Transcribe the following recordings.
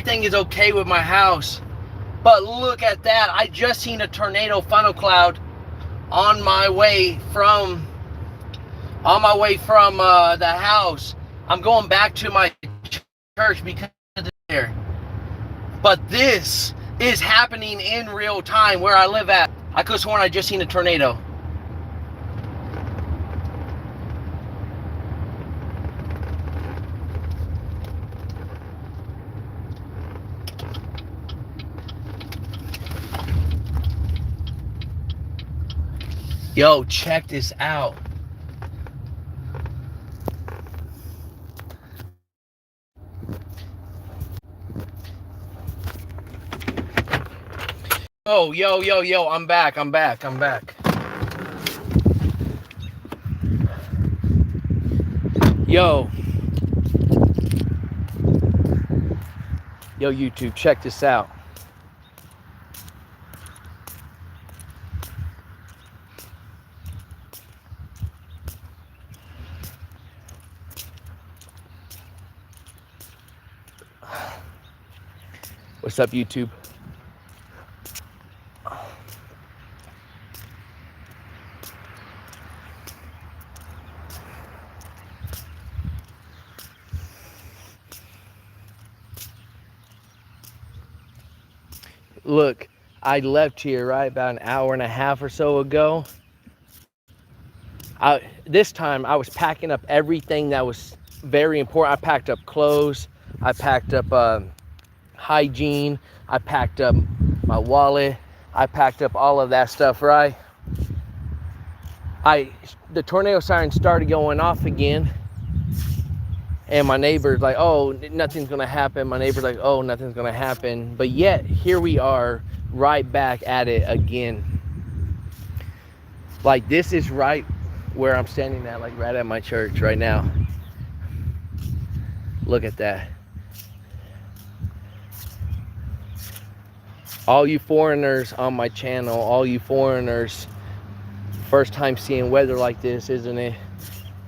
everything is okay with my house. But look at that. I just seen a tornado funnel cloud on my way from the house. I'm going back to my church because it's there. But this is happening in real time where I live at. I could have sworn I just seen a tornado. Yo, check this out. Oh, yo, I'm back. Yo, YouTube, check this out. What's up, YouTube? Look, I left here right about an hour and a half or so ago. This time I was packing up everything that was very important. I packed up clothes. I packed up hygiene. I packed up my wallet. I packed up all of that stuff, right? The tornado siren started going off again. And my neighbor's like, oh, nothing's going to happen. My neighbor's like, oh, nothing's going to happen. But yet, here we are right back at it again. Like, this is right where I'm standing at, like right at my church right now. Look at that. All you foreigners on my channel, all you foreigners, first time seeing weather like this, isn't it?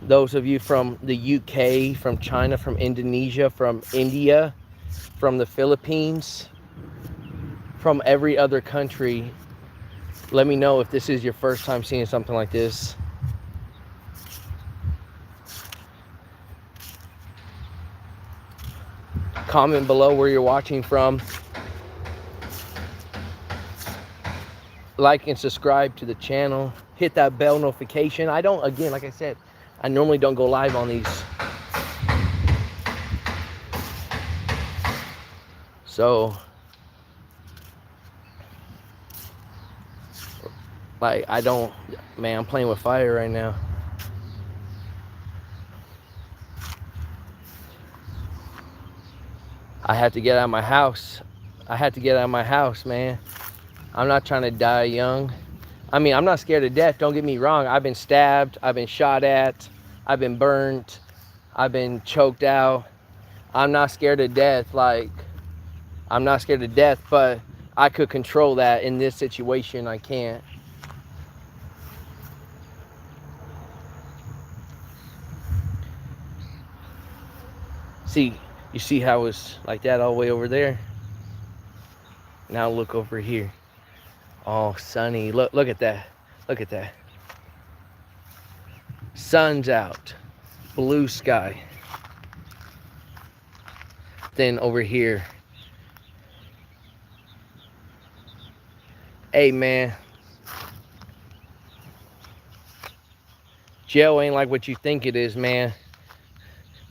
Those of you from the UK, from China, from Indonesia, from India, from the Philippines, from every other country, let me know if this is your first time seeing something like this. Comment below where you're watching from. Like and subscribe to the channel. Hit that bell notification. Again, like I said, I normally don't go live on these. So, like, man, I'm playing with fire right now. I had to get out of my house. Man. I'm not trying to die young. I mean, I'm not scared of death. Don't get me wrong. I've been stabbed. I've been shot at. I've been burnt. I've been choked out. I'm not scared of death. But I could control that. In this situation, I can't. See, you see how it's like that all the way over there? Now look over here. Oh, sunny. Look at that. Look at that. Sun's out. Blue sky. Then over here. Hey, man. Jail ain't like what you think it is, man.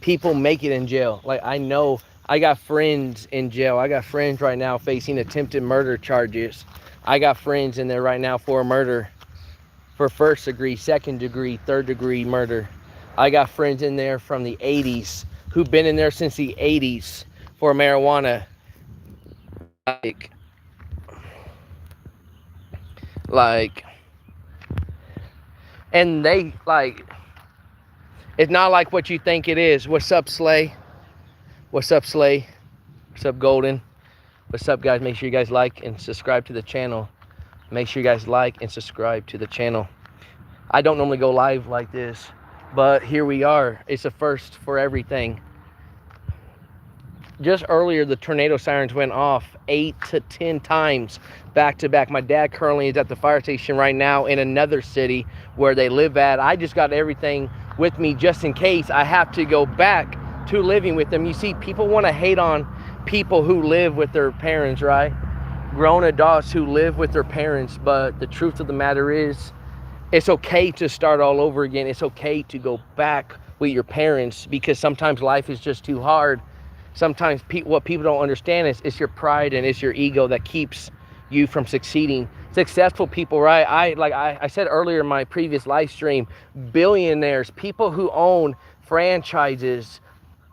People make it in jail. Like, I know I got friends in jail. I got friends right now facing attempted murder charges. I got friends in there right now for murder, for first degree, second degree, third degree murder. I got friends in there from the 80s who've been in there since the 80s for marijuana. And they, it's not like what you think it is. What's up, Slay? What's up, Slay? What's up, Golden? What's up, guys? Make sure you guys like and subscribe to the channel. Make sure you guys like and subscribe to the channel. I don't normally go live like this, but here we are. It's a first for everything. just earlier, the tornado sirens went off 8 to 10 times back to back. My dad currently is at the fire station right now in another city where they live at. I just got everything with me just in case I have to go back to living with them. You see, people want to hate on people who live with their parents, right? Grown adults who live with their parents, but the truth of the matter is, it's okay to start all over again. It's okay to go back with your parents, because sometimes life is just too hard. Sometimes what people don't understand is it's your pride and it's your ego that keeps you from succeeding. Successful people, right? I said earlier in my previous live stream, billionaires, people who own franchises,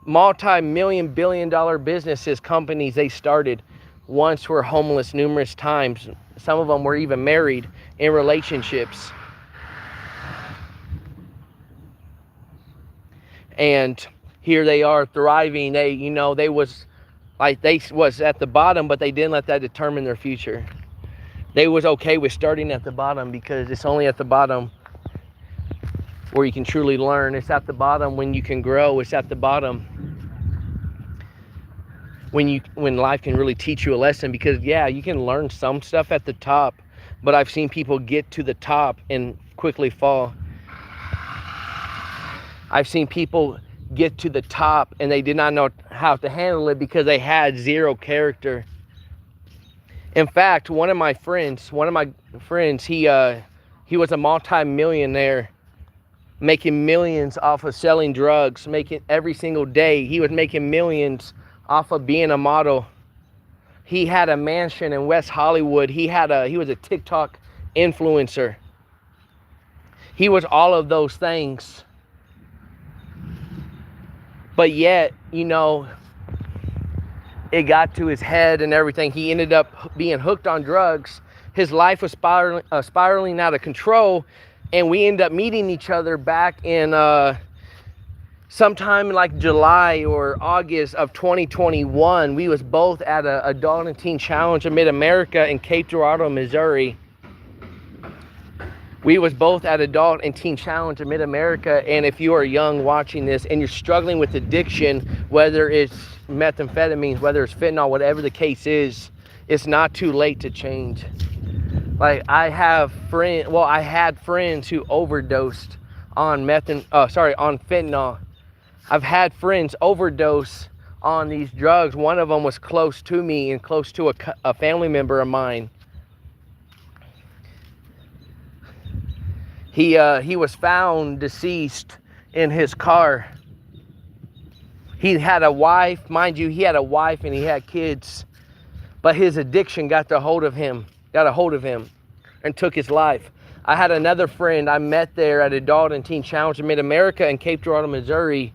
multi-million, billion-dollar businesses, companies they started, once were homeless numerous times. Some of them were even married in relationships. And here they are thriving. They was at the bottom, but they didn't let that determine their future. They was okay with starting at the bottom, because it's only at the bottom where you can truly learn. It's at the bottom when you can grow. It's at the bottom when life can really teach you a lesson. Because yeah, you can learn some stuff at the top, but I've seen people get to the top and quickly fall. I've seen people get to the top and they did not know how to handle it because they had zero character. In fact, one of my friends, he was a multi-millionaire, making millions off of selling drugs, making every single day. He was making millions off of being a model. He had a mansion in West Hollywood. He was a TikTok influencer. He was all of those things. But yet, it got to his head and everything. He ended up being hooked on drugs. His life was spiraling out of control. And we ended up meeting each other back in sometime in like July or August of 2021. We was both at a Adult and Teen Challenge of Mid-America in Cape Girardeau, Missouri. We was both at Adult and Teen Challenge of Mid-America, and if you are young watching this and you're struggling with addiction, whether it's methamphetamines, whether it's fentanyl, whatever the case is, it's not too late to change. Like I had friends who overdosed on fentanyl. I've had friends overdose on these drugs. One of them was close to me and close to a family member of mine. He was found deceased in his car. He had a wife, mind you, he had a wife and he had kids, but his addiction got a hold of him and took his life. I had another friend I met there at Adult and Teen Challenge of Mid-America in Cape Girardeau, Missouri,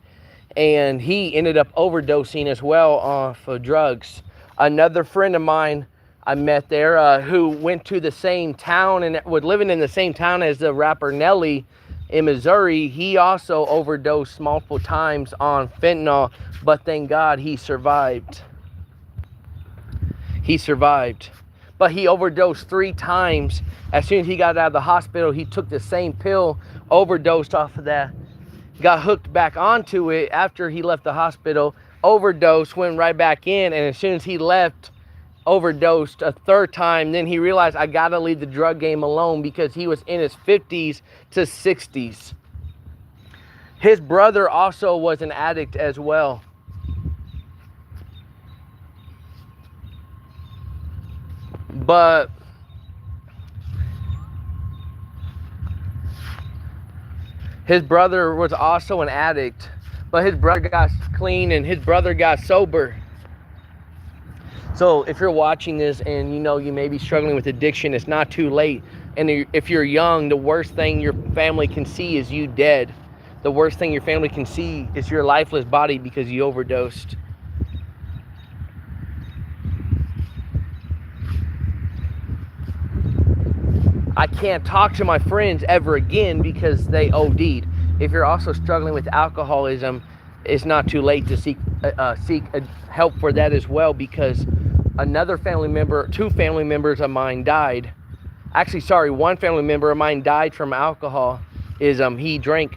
and he ended up overdosing as well off of drugs. Another friend of mine I met there who went to the same town and was living in the same town as the rapper Nelly in Missouri. He also overdosed multiple times on fentanyl, but thank God he survived. But he overdosed 3 times. As soon as he got out of the hospital, he took the same pill, overdosed off of that, got hooked back onto it after he left the hospital, overdosed, went right back in, and as soon as he left, overdosed a 3rd time. Then he realized, I gotta leave the drug game alone, because he was in his 50s to 60s. His brother also was an addict as well. But his brother was also an addict, but his brother got clean and his brother got sober. So if you're watching this and you may be struggling with addiction, it's not too late. And if you're young, the worst thing your family can see is you dead. The worst thing your family can see is your lifeless body because you overdosed. I can't talk to my friends ever again because they OD'd. If you're also struggling with alcoholism, it's not too late to seek help for that as well, because two family members of mine died. Actually, sorry, one family member of mine died from alcohol. He drank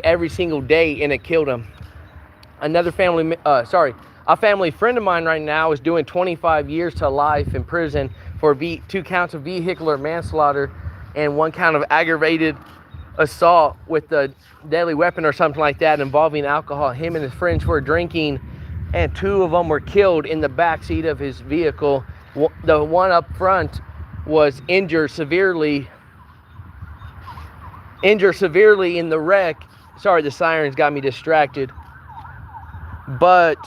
every single day and it killed him. A A family friend of mine right now is doing 25 years to life in prison for 2 counts of vehicular manslaughter and 1 count of aggravated assault with a deadly weapon or something like that involving alcohol. Him and his friends were drinking, and 2 of them were killed in the back seat of his vehicle. The one up front was injured severely in the wreck. Sorry, the sirens got me distracted. But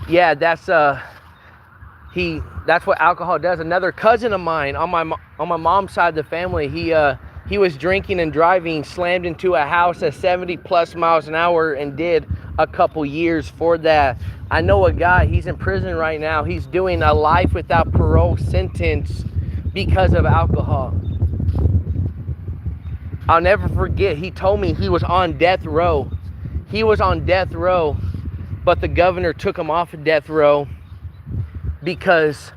yeah, that's what alcohol does. Another cousin of mine on my mom's side of the family, he was drinking and driving, slammed into a house at 70 plus miles an hour and did a couple years for that. I know a guy, he's in prison right now. He's doing a life without parole sentence because of alcohol. I'll never forget, he told me he was on death row. He was on death row, but the governor took him off of death row because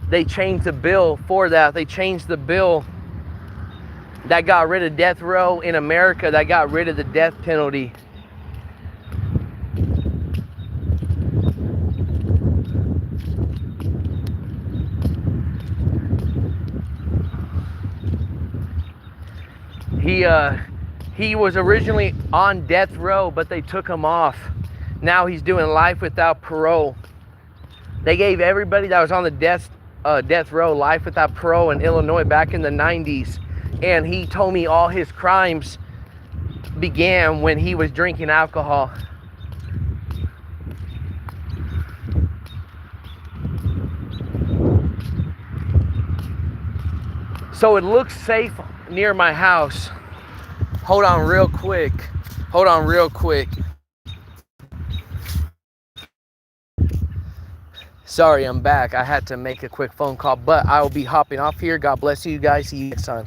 they changed the bill for that. They changed the bill that got rid of death row in America, that got rid of the death penalty. He was originally on death row, but they took him off. Now he's doing life without parole. They gave everybody that was on the death row life without parole in Illinois back in the 90s. And he told me all his crimes began when he was drinking alcohol. So it looks safe near my house. Hold on real quick. Sorry, I'm back. I had to make a quick phone call, but I will be hopping off here. God bless you guys. See you next time.